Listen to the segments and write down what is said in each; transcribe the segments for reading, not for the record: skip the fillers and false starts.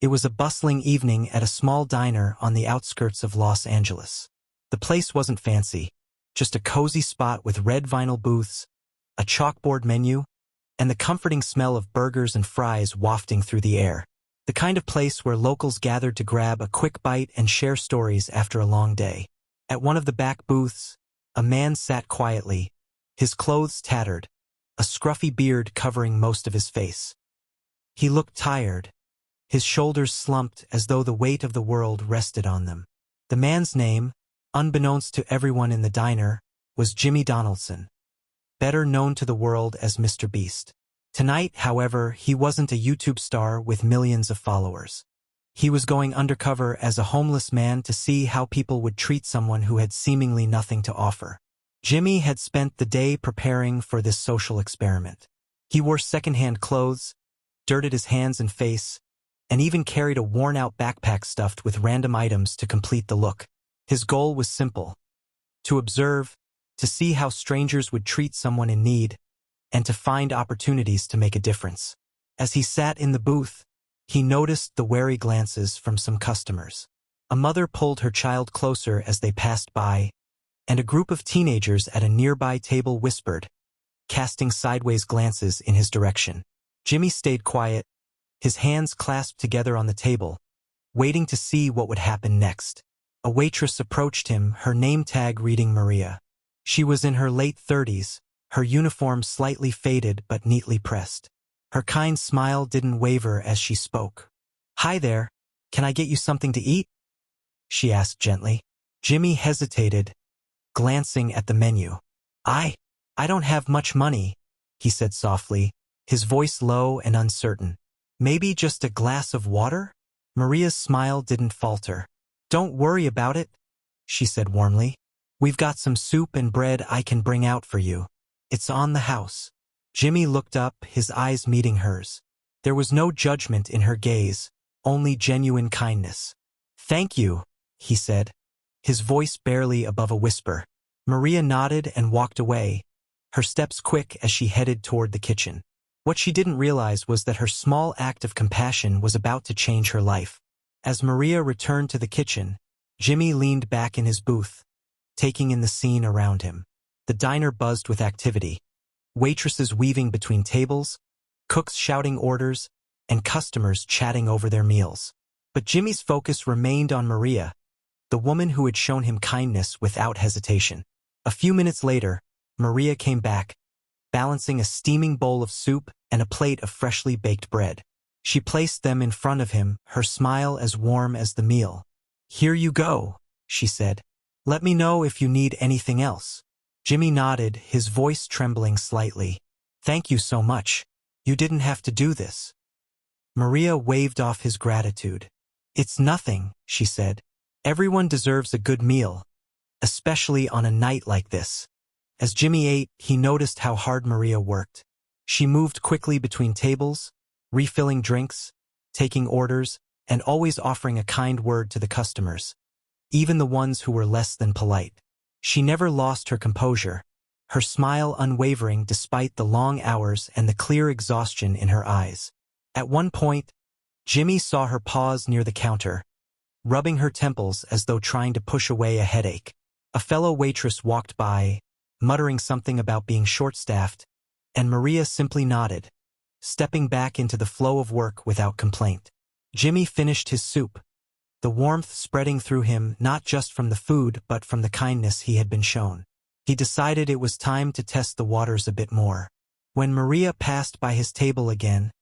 It was a bustling evening at a small diner on the outskirts of Los Angeles. The place wasn't fancy, just a cozy spot with red vinyl booths, a chalkboard menu, and the comforting smell of burgers and fries wafting through the air. The kind of place where locals gathered to grab a quick bite and share stories after a long day. At one of the back booths, a man sat quietly, his clothes tattered, a scruffy beard covering most of his face. He looked tired, his shoulders slumped as though the weight of the world rested on them. The man's name, unbeknownst to everyone in the diner, was Jimmy Donaldson, better known to the world as Mr. Beast. Tonight, however, he wasn't a YouTube star with millions of followers. He was going undercover as a homeless man to see how people would treat someone who had seemingly nothing to offer. Jimmy had spent the day preparing for this social experiment. He wore secondhand clothes, dirted his hands and face, and even carried a worn-out backpack stuffed with random items to complete the look. His goal was simple: to observe, to see how strangers would treat someone in need, and to find opportunities to make a difference. As he sat in the booth, he noticed the wary glances from some customers. A mother pulled her child closer as they passed by, and a group of teenagers at a nearby table whispered, casting sideways glances in his direction. Jimmy stayed quiet, his hands clasped together on the table, waiting to see what would happen next. A waitress approached him, her name tag reading Maria. She was in her late 30s, her uniform slightly faded but neatly pressed. Her kind smile didn't waver as she spoke. "Hi there, can I get you something to eat?" she asked gently. Jimmy hesitated, glancing at the menu. I don't have much money," he said softly, his voice low and uncertain. "Maybe just a glass of water?" Maria's smile didn't falter. "Don't worry about it," she said warmly. "We've got some soup and bread I can bring out for you. It's on the house." Jimmy looked up, his eyes meeting hers. There was no judgment in her gaze, only genuine kindness. "Thank you," he said, his voice barely above a whisper. Maria nodded and walked away, her steps quick as she headed toward the kitchen. What she didn't realize was that her small act of compassion was about to change her life. As Maria returned to the kitchen, Jimmy leaned back in his booth, taking in the scene around him. The diner buzzed with activity. Waitresses weaving between tables, cooks shouting orders, and customers chatting over their meals. But Jimmy's focus remained on Maria, the woman who had shown him kindness without hesitation. A few minutes later, Maria came back, balancing a steaming bowl of soup and a plate of freshly baked bread. She placed them in front of him, her smile as warm as the meal. "Here you go," she said. "Let me know if you need anything else." Jimmy nodded, his voice trembling slightly. "Thank you so much. You didn't have to do this." Maria waved off his gratitude. "It's nothing," she said. "Everyone deserves a good meal, especially on a night like this." As Jimmy ate, he noticed how hard Maria worked. She moved quickly between tables, refilling drinks, taking orders, and always offering a kind word to the customers, even the ones who were less than polite. She never lost her composure, her smile unwavering despite the long hours and the clear exhaustion in her eyes. At one point, Jimmy saw her pause near the counter, rubbing her temples as though trying to push away a headache. A fellow waitress walked by, muttering something about being short-staffed, and Maria simply nodded, stepping back into the flow of work without complaint. Jimmy finished his soup, the warmth spreading through him not just from the food but from the kindness he had been shown. He decided it was time to test the waters a bit more. When Maria passed by his table again,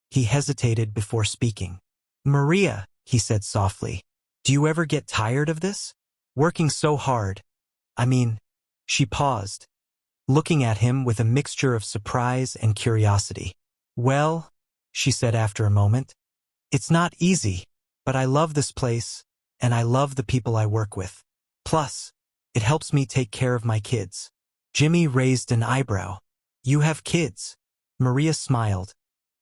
he hesitated before speaking. "Maria," he said softly, "do you ever get tired of this? Working so hard. I mean..." She paused, looking at him with a mixture of surprise and curiosity. "Well," she said after a moment, "it's not easy, but I love this place, and I love the people I work with. Plus, it helps me take care of my kids." Jimmy raised an eyebrow. "You have kids?" Maria smiled,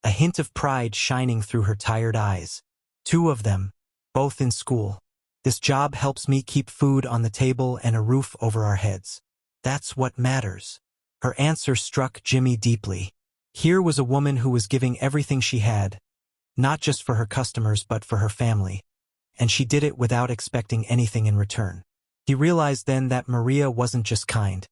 a hint of pride shining through her tired eyes. "2 of them, both in school. This job helps me keep food on the table and a roof over our heads. That's what matters." Her answer struck Jimmy deeply. Here was a woman who was giving everything she had, not just for her customers but for her family, and she did it without expecting anything in return. He realized then that Maria wasn't just kind.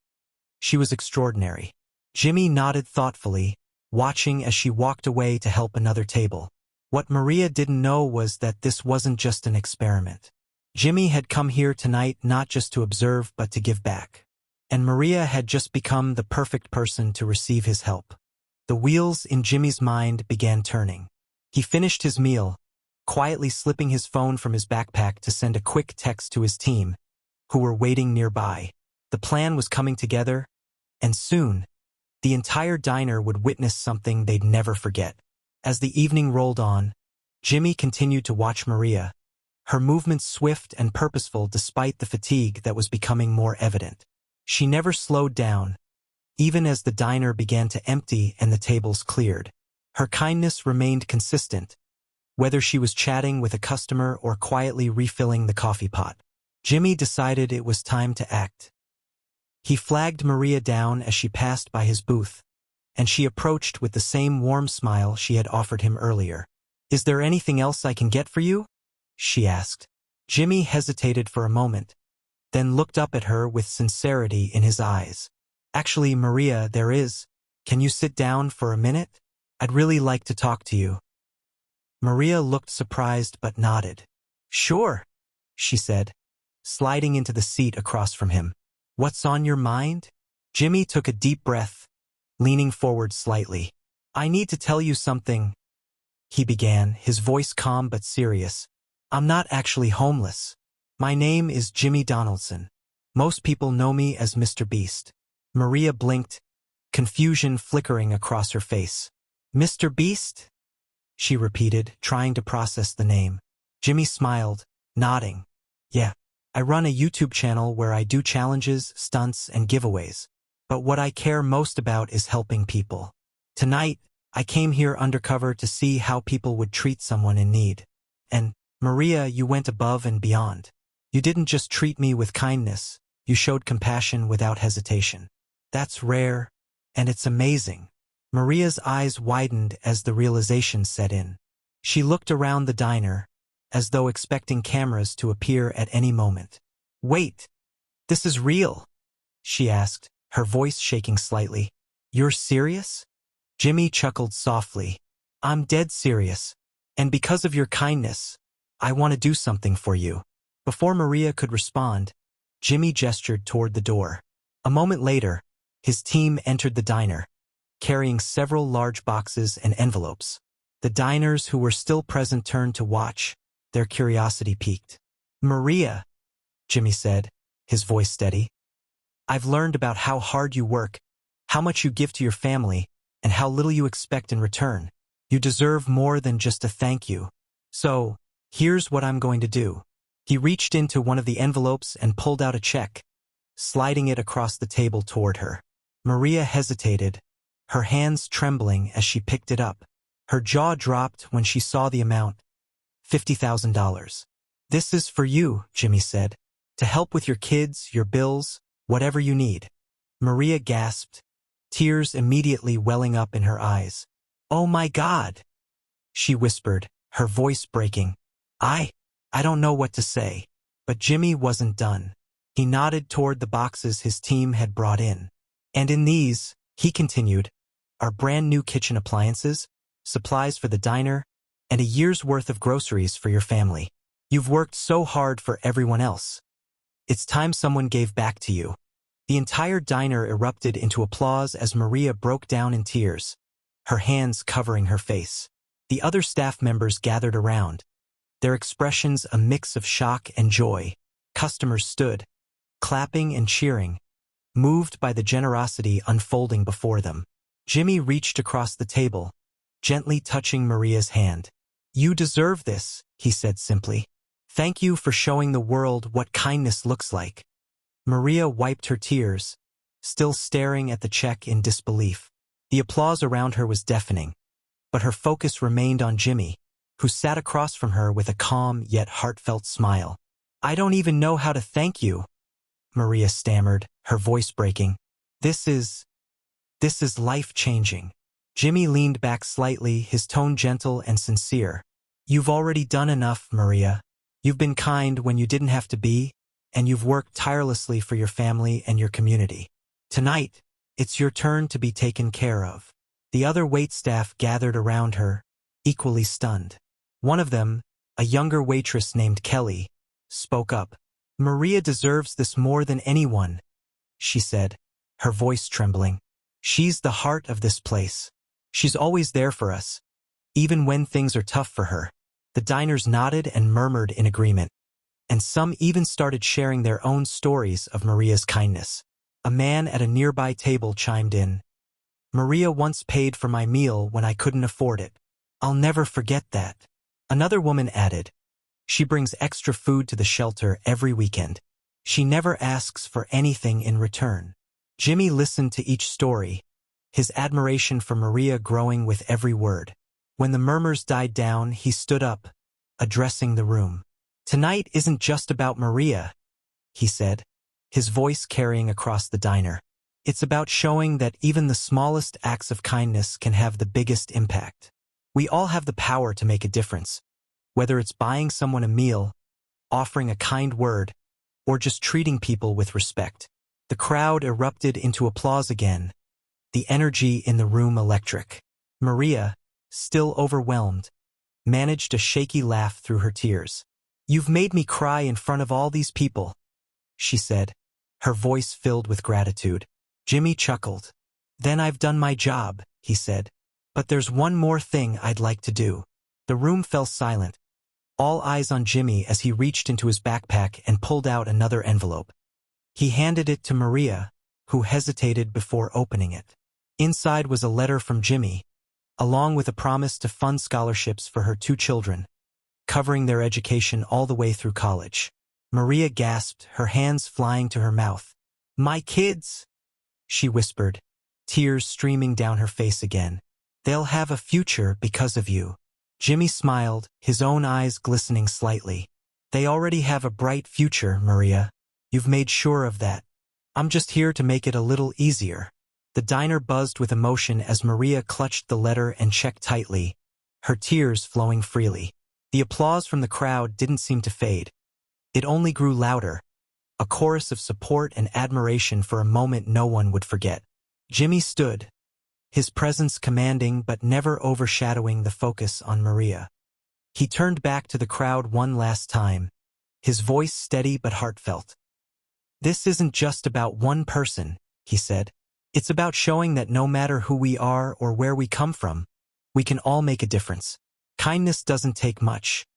She was extraordinary. Jimmy nodded thoughtfully, watching as she walked away to help another table. What Maria didn't know was that this wasn't just an experiment. Jimmy had come here tonight not just to observe but to give back. And Maria had just become the perfect person to receive his help. The wheels in Jimmy's mind began turning. He finished his meal, quietly slipping his phone from his backpack to send a quick text to his team, who were waiting nearby. The plan was coming together, and soon, the entire diner would witness something they'd never forget. As the evening rolled on, Jimmy continued to watch Maria, her movements swift and purposeful despite the fatigue that was becoming more evident. She never slowed down, even as the diner began to empty and the tables cleared. Her kindness remained consistent, whether she was chatting with a customer or quietly refilling the coffee pot. Jimmy decided it was time to act. He flagged Maria down as she passed by his booth, and she approached with the same warm smile she had offered him earlier. "Is there anything else I can get for you?" she asked. Jimmy hesitated for a moment, then looked up at her with sincerity in his eyes. "Actually, Maria, there is. Can you sit down for a minute? I'd really like to talk to you." Maria looked surprised but nodded. "Sure," she said, sliding into the seat across from him. "What's on your mind?" Jimmy took a deep breath, leaning forward slightly. "I need to tell you something," he began, his voice calm but serious. "I'm not actually homeless. My name is Jimmy Donaldson. Most people know me as Mr. Beast." Maria blinked, confusion flickering across her face. "Mr. Beast?" she repeated, trying to process the name. Jimmy smiled, nodding. "Yeah, I run a YouTube channel where I do challenges, stunts, and giveaways. But what I care most about is helping people. Tonight, I came here undercover to see how people would treat someone in need. And, Maria, you went above and beyond. You didn't just treat me with kindness, you showed compassion without hesitation. That's rare, and it's amazing." Maria's eyes widened as the realization set in. She looked around the diner, as though expecting cameras to appear at any moment. "Wait, this is real?" she asked, her voice shaking slightly. "You're serious?" Jimmy chuckled softly. "I'm dead serious, and because of your kindness, I want to do something for you." Before Maria could respond, Jimmy gestured toward the door. A moment later, his team entered the diner, carrying several large boxes and envelopes. The diners who were still present turned to watch, their curiosity piqued. "Maria," Jimmy said, his voice steady, "I've learned about how hard you work, how much you give to your family, and how little you expect in return. You deserve more than just a thank you. So, here's what I'm going to do." He reached into one of the envelopes and pulled out a check, sliding it across the table toward her. Maria hesitated, her hands trembling as she picked it up. Her jaw dropped when she saw the amount. $50,000. "This is for you," Jimmy said, "to help with your kids, your bills, whatever you need." Maria gasped, tears immediately welling up in her eyes. "Oh my God," she whispered, her voice breaking. I don't know what to say." But Jimmy wasn't done. He nodded toward the boxes his team had brought in. "And in these," he continued, "are brand new kitchen appliances, supplies for the diner, and a year's worth of groceries for your family. You've worked so hard for everyone else. It's time someone gave back to you." The entire diner erupted into applause as Maria broke down in tears, her hands covering her face. The other staff members gathered around, their expressions a mix of shock and joy. Customers stood, clapping and cheering, moved by the generosity unfolding before them. Jimmy reached across the table, gently touching Maria's hand. "You deserve this," he said simply. "Thank you for showing the world what kindness looks like." Maria wiped her tears, still staring at the check in disbelief. The applause around her was deafening, but her focus remained on Jimmy, who sat across from her with a calm yet heartfelt smile. "I don't even know how to thank you," Maria stammered, her voice breaking. This is life-changing." Jimmy leaned back slightly, his tone gentle and sincere. You've already done enough, Maria. You've been kind when you didn't have to be, and you've worked tirelessly for your family and your community. Tonight, it's your turn to be taken care of. The other waitstaff gathered around her, equally stunned. One of them, a younger waitress named Kelly, spoke up. Maria deserves this more than anyone, she said, her voice trembling. She's the heart of this place. She's always there for us, even when things are tough for her. The diners nodded and murmured in agreement, and some even started sharing their own stories of Maria's kindness. A man at a nearby table chimed in. Maria once paid for my meal when I couldn't afford it. I'll never forget that. Another woman added. She brings extra food to the shelter every weekend. She never asks for anything in return. Jimmy listened to each story, his admiration for Maria growing with every word. When the murmurs died down, he stood up, addressing the room. Tonight isn't just about Maria, he said, his voice carrying across the diner. It's about showing that even the smallest acts of kindness can have the biggest impact. We all have the power to make a difference, whether it's buying someone a meal, offering a kind word, or just treating people with respect. The crowd erupted into applause again, the energy in the room electric. Maria, still overwhelmed, managed a shaky laugh through her tears. You've made me cry in front of all these people, she said, her voice filled with gratitude. Jimmy chuckled. Then I've done my job, he said. But there's one more thing I'd like to do. The room fell silent, all eyes on Jimmy as he reached into his backpack and pulled out another envelope. He handed it to Maria, who hesitated before opening it. Inside was a letter from Jimmy, along with a promise to fund scholarships for her 2 children, covering their education all the way through college. Maria gasped, her hands flying to her mouth. My kids, she whispered, tears streaming down her face again. They'll have a future because of you. Jimmy smiled, his own eyes glistening slightly. They already have a bright future, Maria. You've made sure of that. I'm just here to make it a little easier. The diner buzzed with emotion as Maria clutched the letter and checked tightly, her tears flowing freely. The applause from the crowd didn't seem to fade. It only grew louder, a chorus of support and admiration for a moment no one would forget. Jimmy stood, his presence commanding but never overshadowing the focus on Maria. He turned back to the crowd one last time, his voice steady but heartfelt. This isn't just about one person, he said. It's about showing that no matter who we are or where we come from, we can all make a difference. Kindness doesn't take much.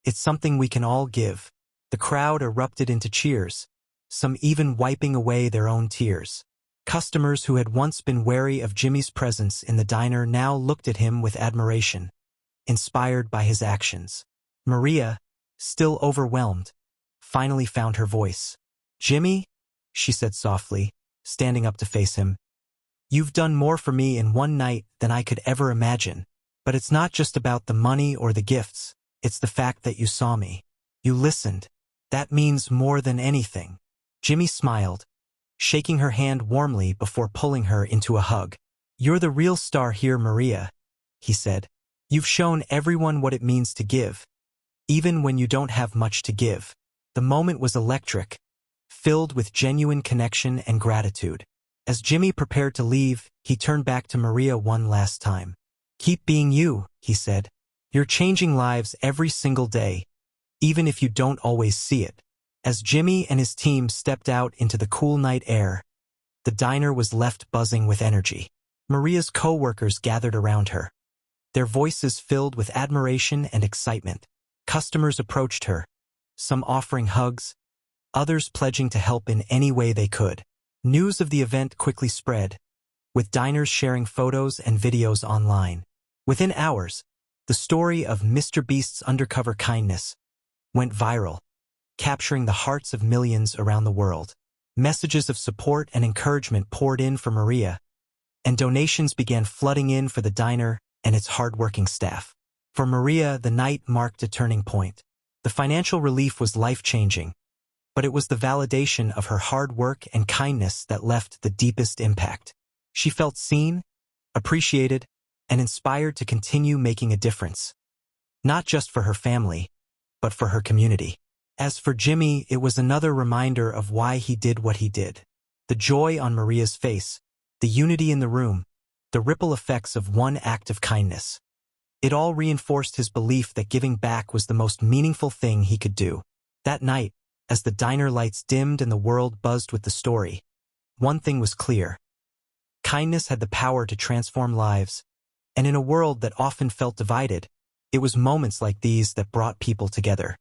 It's something we can all give. The crowd erupted into cheers, some even wiping away their own tears. Customers who had once been wary of Jimmy's presence in the diner now looked at him with admiration, inspired by his actions. Maria, still overwhelmed, finally found her voice. Jimmy, she said softly, standing up to face him. You've done more for me in one night than I could ever imagine. But it's not just about the money or the gifts. It's the fact that you saw me. You listened. That means more than anything. Jimmy smiled, shaking her hand warmly before pulling her into a hug. You're the real star here, Maria, he said. You've shown everyone what it means to give, even when you don't have much to give. The moment was electric, filled with genuine connection and gratitude. As Jimmy prepared to leave, he turned back to Maria one last time. Keep being you, he said. You're changing lives every single day, even if you don't always see it. As Jimmy and his team stepped out into the cool night air, the diner was left buzzing with energy. Maria's co-workers gathered around her, their voices filled with admiration and excitement. Customers approached her, some offering hugs, others pledging to help in any way they could. News of the event quickly spread, with diners sharing photos and videos online. Within hours, the story of Mr. Beast's undercover kindness went viral, capturing the hearts of millions around the world. Messages of support and encouragement poured in for Maria, and donations began flooding in for the diner and its hardworking staff. For Maria, the night marked a turning point. The financial relief was life-changing, but it was the validation of her hard work and kindness that left the deepest impact. She felt seen, appreciated, and inspired to continue making a difference, not just for her family, but for her community. As for Jimmy, it was another reminder of why he did what he did. The joy on Maria's face, the unity in the room, the ripple effects of one act of kindness. It all reinforced his belief that giving back was the most meaningful thing he could do. That night, as the diner lights dimmed and the world buzzed with the story, one thing was clear. Kindness had the power to transform lives, and in a world that often felt divided, it was moments like these that brought people together.